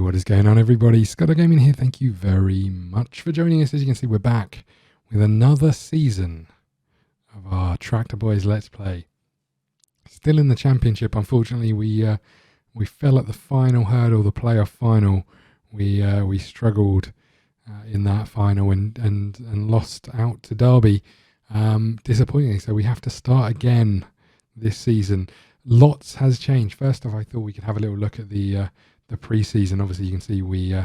what is going on, everybody? ScottDogGaming here. Thank you very much for joining us. As you can see, we're back with another season of our Tractor Boys Let's Play. Still in the championship, unfortunately. We fell at the final hurdle, the playoff final. We struggled in that final and lost out to Derby, disappointingly. So we have to start again this season. Lots has changed. First off, I thought we could have a little look at the pre-season. Obviously, you can see we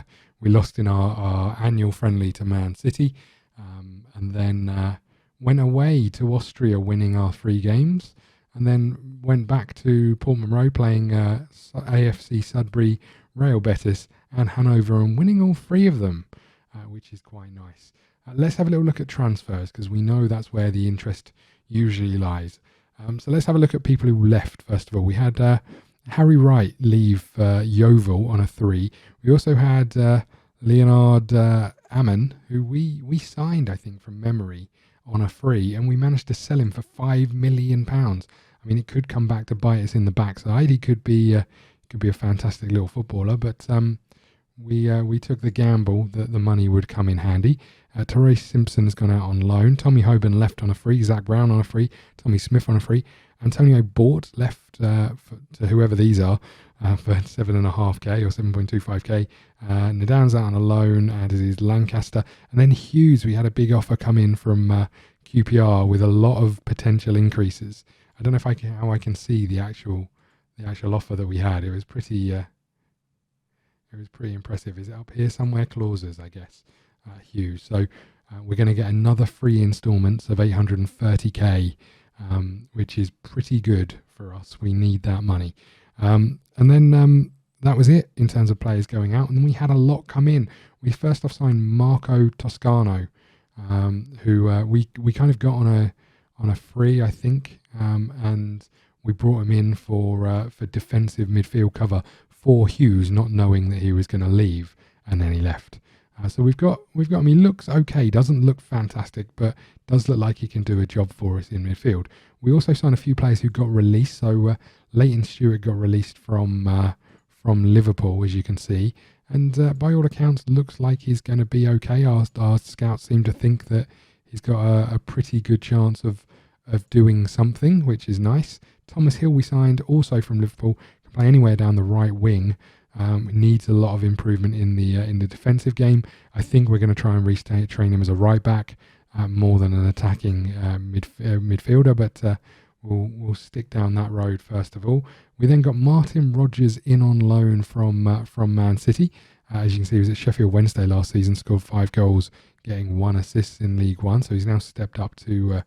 lost in our annual friendly to Man City, and then went away to Austria, winning our 3 games, and then went back to Portman Road playing AFC Sudbury, Real Betis, and Hanover, and winning all 3 of them, which is quite nice. Let's have a little look at transfers, because we know that's where the interest usually lies. So let's have a look at people who left. First of all, we had Harry Wright leave Yeovil on a 3. We also had Leonard Ammon, who we signed, I think, from memory, on a free, and we managed to sell him for £5 million. I mean, it could come back to bite us in the backside. He could be a fantastic little footballer, but we took the gamble that the money would come in handy. Therese Simpson has gone out on loan. Tommy Hoban left on a free. Zach Brown on a free. Tommy Smith on a free. Antonio Bort left to whoever these are for 7.5k or 7.25k. Medan's out on a loan, as is Lancaster. And then Hughes, we had a big offer come in from QPR with a lot of potential increases. I don't know if how I can see the actual offer that we had. It was pretty impressive. Is it up here somewhere? Clauses, I guess. Hughes. So we're going to get another 3 installments of 830k, which is pretty good for us. We need that money. And then that was it in terms of players going out. And then we had a lot come in. We first off signed Marco Toscano, who we kind of got on a free, I think, and we brought him in for defensive midfield cover for Hughes, not knowing that he was going to leave, and then he left. So we've got. I mean, he looks okay. Doesn't look fantastic, but does look like he can do a job for us in midfield. We also signed a few players who got released. So Leighton Stewart got released from Liverpool, as you can see, and by all accounts, looks like he's going to be okay. Our scouts seem to think that he's got a pretty good chance of doing something, which is nice. Thomas Hill we signed also from Liverpool. Can play anywhere down the right wing. Needs a lot of improvement in the defensive game. I think we're going to try and train him as a right back more than an attacking midfielder, but we'll stick down that road first of all. We then got Martin Rogers in on loan from Man City. As you can see, he was at Sheffield Wednesday last season, scored 5 goals, getting 1 assist in League One. So he's now stepped up to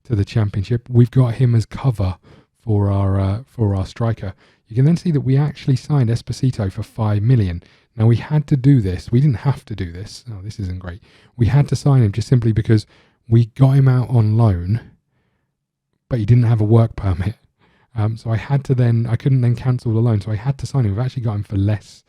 the Championship. We've got him as cover for our striker. You can then see that we actually signed Esposito for 5 million. Now, we had to do this. We didn't have to do this. Oh, this isn't great. We had to sign him just simply because we got him out on loan, but he didn't have a work permit. So I couldn't then cancel the loan. So I had to sign him. We've actually got him for less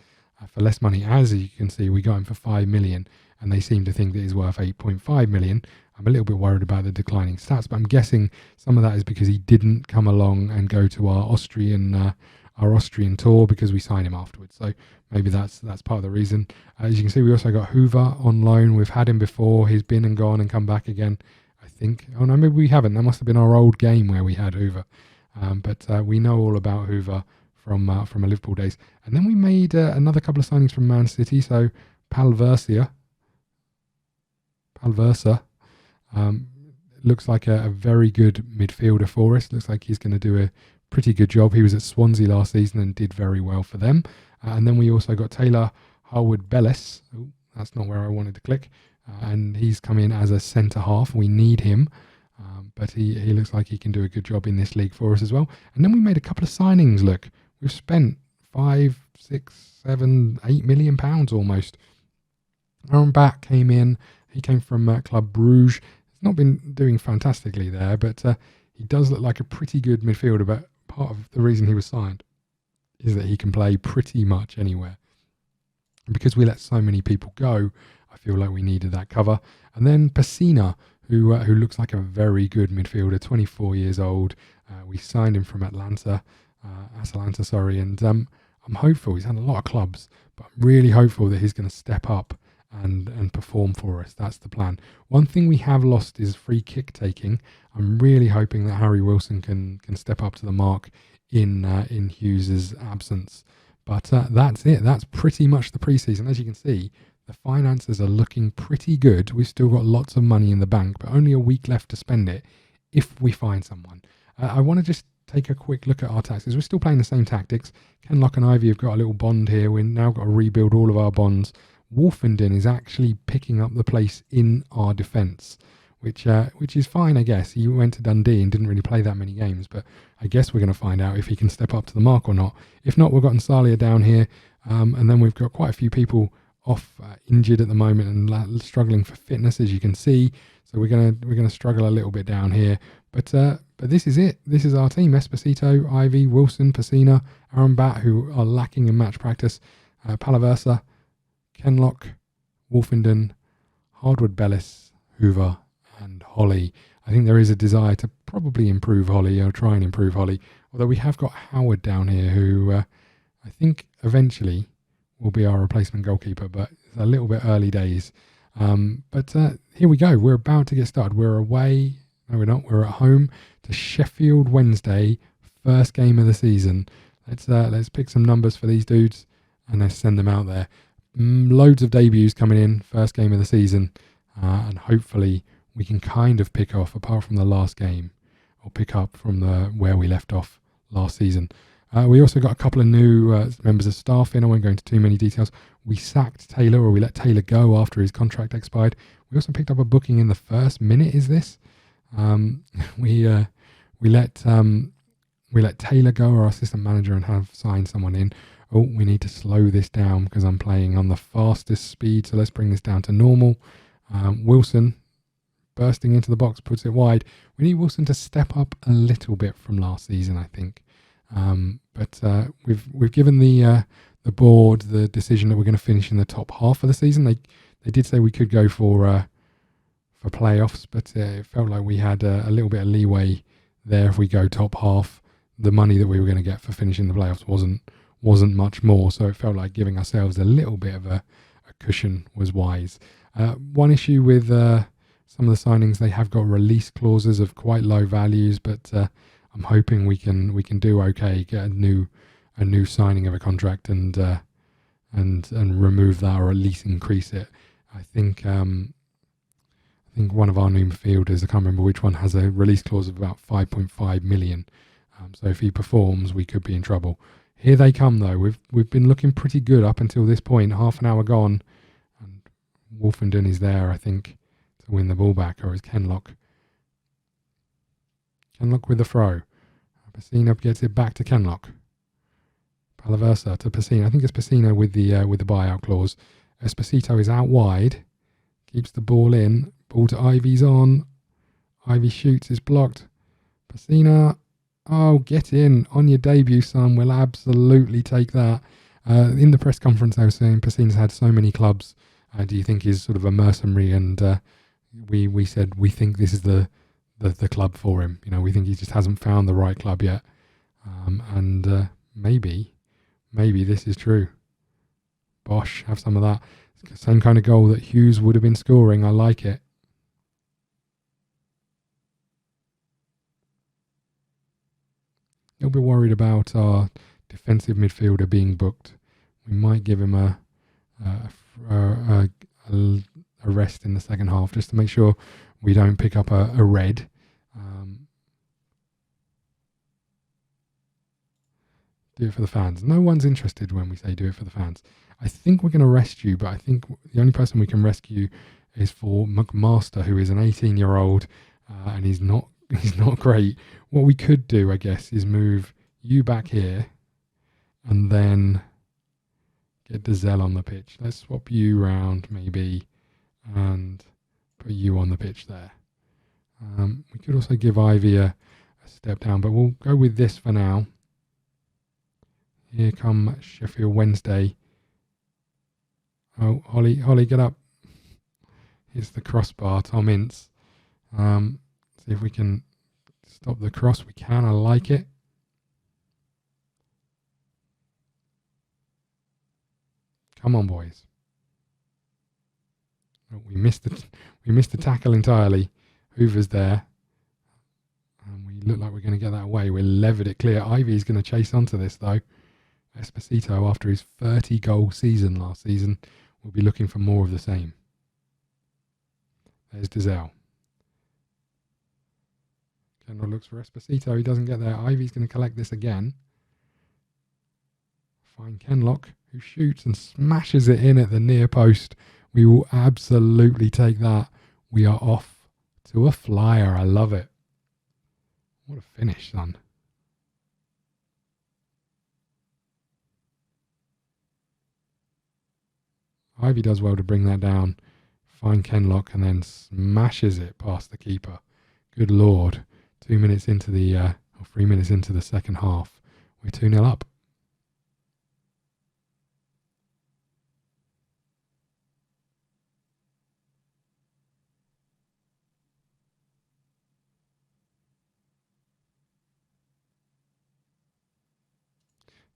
money. As you can see, we got him for 5 million, and they seem to think that he's worth 8.5 million. I'm a little bit worried about the declining stats, but I'm guessing some of that is because he didn't come along and go to our Austrian tour, because we signed him afterwards. So maybe that's part of the reason. As you can see, we also got Hoover on loan. We've had him before. He's been and gone and come back again, I think. Oh no, maybe we haven't. That must have been our old game where we had Hoover. But we know all about Hoover from our Liverpool days. And then we made another couple of signings from Man City. So Palversa looks like a very good midfielder for us. Looks like he's going to do a pretty good job. He was at Swansea last season and did very well for them. And then we also got Taylor Harwood-Bellis. Oh, that's not where I wanted to click. And he's come in as a centre-half. We need him. But he looks like he can do a good job in this league for us as well. And then we made a couple of signings. Look, we've spent 5, 6, 7, 8 million pounds almost. Aaron Back came in. He came from Club Bruges. He's not been doing fantastically there, but he does look like a pretty good midfielder. But part of the reason he was signed is that he can play pretty much anywhere. And because we let so many people go, I feel like we needed that cover. And then Pessina, who looks like a very good midfielder, 24 years old. We signed him from Atalanta, and I'm hopeful. He's had a lot of clubs, but I'm really hopeful that he's going to step up and perform for us. That's the plan. One thing we have lost is free kick taking. I'm really hoping that Harry Wilson can step up to the mark in Hughes's absence. But that's it. That's pretty much the preseason. As you can see, the finances are looking pretty good. We've still got lots of money in the bank, but only a week left to spend it if we find someone. I want to just take a quick look at our tactics. We're still playing the same tactics. Kenlock and Ivy have got a little bond here. We've now got to rebuild all of our bonds. Wolfenden is actually picking up the place in our defence, which is fine, I guess. He went to Dundee and didn't really play that many games, but I guess we're going to find out if he can step up to the mark or not. If not, we've got Nsalia down here, and then we've got quite a few people off injured at the moment and struggling for fitness, as you can see. So we're gonna struggle a little bit down here, but this is it. This is our team: Esposito, Ivy, Wilson, Pacina, Aaron Batt, who are lacking in match practice, Palaversa, Kenlock, Wolfenden, Hardwood, Bellis, Hoover, and Holly. I think there is a desire to probably improve Holly, or try and improve Holly. Although we have got Howard down here, who I think eventually will be our replacement goalkeeper, but it's a little bit early days. But here we go. We're about to get started. We're away. No, we're not. We're at home to Sheffield Wednesday, first game of the season. Let's pick some numbers for these dudes and let's send them out there. Loads of debuts coming in, first game of the season, and hopefully we can kind of pick off, apart from the last game, or pick up from where we left off last season. We also got a couple of new members of staff in. I won't go into too many details. We sacked Taylor, or we let Taylor go after his contract expired. We also picked up a booking in the first minute. Is this? We let Taylor go, our assistant manager, and have signed someone in. Oh, we need to slow this down because I'm playing on the fastest speed. So let's bring this down to normal. Wilson bursting into the box, puts it wide. We need Wilson to step up a little bit from last season, I think. But we've given the board the decision that we're going to finish in the top half of the season. They did say we could go for playoffs, but it felt like we had a little bit of leeway there. If we go top half, the money that we were going to get for finishing the playoffs wasn't much more, so it felt like giving ourselves a little bit of a cushion was wise. One issue with some of the signings, they have got release clauses of quite low values, but I'm hoping we can do okay, get a new signing of a contract and remove that, or at least increase it. I think one of our new midfielders, I can't remember which one, has a release clause of about 5.5 million. So if he performs, we could be in trouble. Here they come, though. We've been looking pretty good up until this point. Half an hour gone, and Wolfenden is there, I think, to win the ball back, or is Kenlock? Kenlock with the throw. Pacina gets it back to Kenlock. Palaversa to Pacina. I think it's Pacina with the buyout clause. Esposito is out wide. Keeps the ball in. Ball to Ivy's on. Ivy shoots. Is blocked. Pacina. Oh, get in. On your debut, son. We'll absolutely take that. In the press conference, I was saying Pacina's had so many clubs. Do you think he's sort of a mercenary? And we said we think this is the club for him. You know, we think he just hasn't found the right club yet. And maybe this is true. Bosh, have some of that. Same kind of goal that Hughes would have been scoring. I like it. A little bit worried about our defensive midfielder being booked. We might give him a rest in the second half just to make sure we don't pick up a red. Do it for the fans. No one's interested when we say do it for the fans. I think we're going to rest you, but I think the only person we can rescue is for McMaster, who is an 18-year-old, and he's not great. What we could do, I guess, is move you back here and then get Dazelle on the pitch. Let's swap you round maybe and put you on the pitch there. We could also give Ivy a step down, but we'll go with this for now. Here come Sheffield Wednesday. Oh, Holly, get up. Here's the crossbar, Tom Ince. See if we can stop the cross. We can. I like it. Come on, boys. Oh, we missed the tackle entirely. Hoover's there. And we look like we're going to get that away. We levered it clear. Ivy's going to chase onto this, though. Esposito, after his 30-goal season last season, will be looking for more of the same. There's Dizelle. Kendall looks for Esposito. He doesn't get there. Ivy's going to collect this again. Find Kenlock, who shoots and smashes it in at the near post. We will absolutely take that. We are off to a flyer. I love it. What a finish, son. Ivy does well to bring that down. Find Kenlock and then smashes it past the keeper. Good Lord. 2 minutes into the, or 3 minutes into the second half. We're 2-0 up.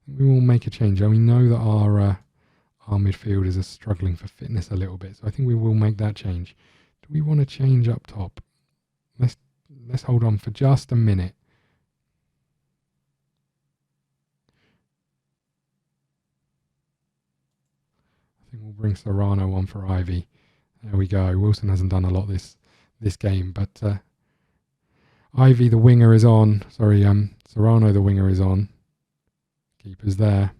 We will make a change. We know that our midfielders are struggling for fitness a little bit, so I think we will make that change. Do we want to change up top? Let's hold on for just a minute. I think we'll bring Serrano on for Ivy. There we go. Wilson hasn't done a lot this game, but Ivy, the winger, is on. Sorry, Serrano, the winger, is on. Keeper's there.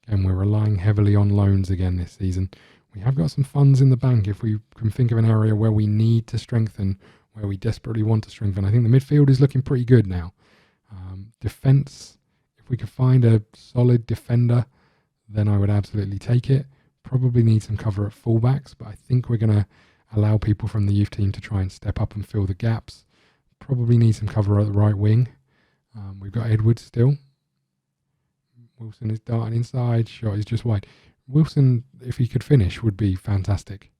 Again, we're relying heavily on loans again this season. We have got some funds in the bank if we can think of an area where we need to strengthen, where we desperately want to strengthen. I think the midfield is looking pretty good now. Defence, if we could find a solid defender, then I would absolutely take it. Probably need some cover at fullbacks, but I think we're going to allow people from the youth team to try and step up and fill the gaps. Probably need some cover at the right wing. We've got Edwards still. Wilson is darting inside. Shot is just wide. Wilson, if he could finish, would be fantastic.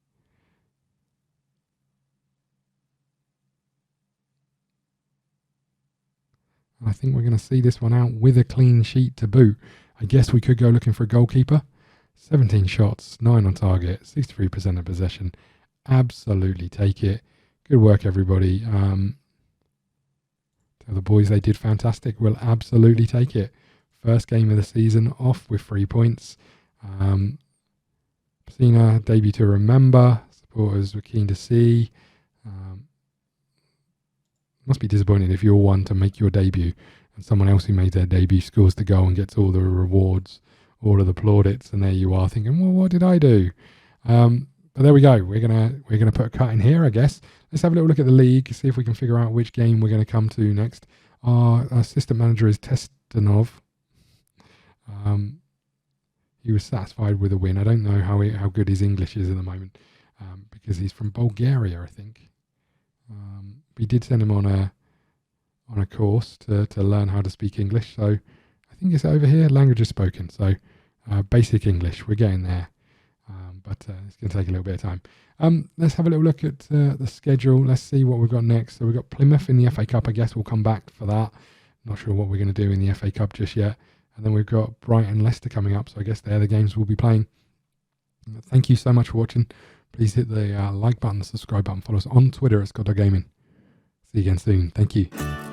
And I think we're going to see this one out with a clean sheet to boot. I guess we could go looking for a goalkeeper. 17 shots, 9 on target, 63% of possession. Absolutely take it. Good work, everybody. Tell the boys they did fantastic. We'll absolutely take it. First game of the season off with 3 points. Pacina, debut to remember. Supporters were keen to see. Must be disappointing if you're one to make your debut and someone else who made their debut scores the goal and gets all the rewards, all of the plaudits, and there you are thinking, well, what did I do? But there we go. We're gonna put a cut in here, I guess. Let's have a little look at the league, see if we can figure out which game we're going to come to next. Our assistant manager is Testanov. He was satisfied with a win. I don't know how good his English is at the moment because he's from Bulgaria, I think. We did send him on a course to learn how to speak English. So I think it's over here. Language is spoken. So basic English. We're getting there. But it's going to take a little bit of time. Let's have a little look at the schedule. Let's see what we've got next. So we've got Plymouth in the FA Cup. I guess we'll come back for that. Not sure what we're going to do in the FA Cup just yet. And then we've got Brighton and Leicester coming up. So I guess they're the games we'll be playing. Thank you so much for watching. Please hit the like button, the subscribe button. Follow us on Twitter at ScottDogGaming. See you again soon. Thank you.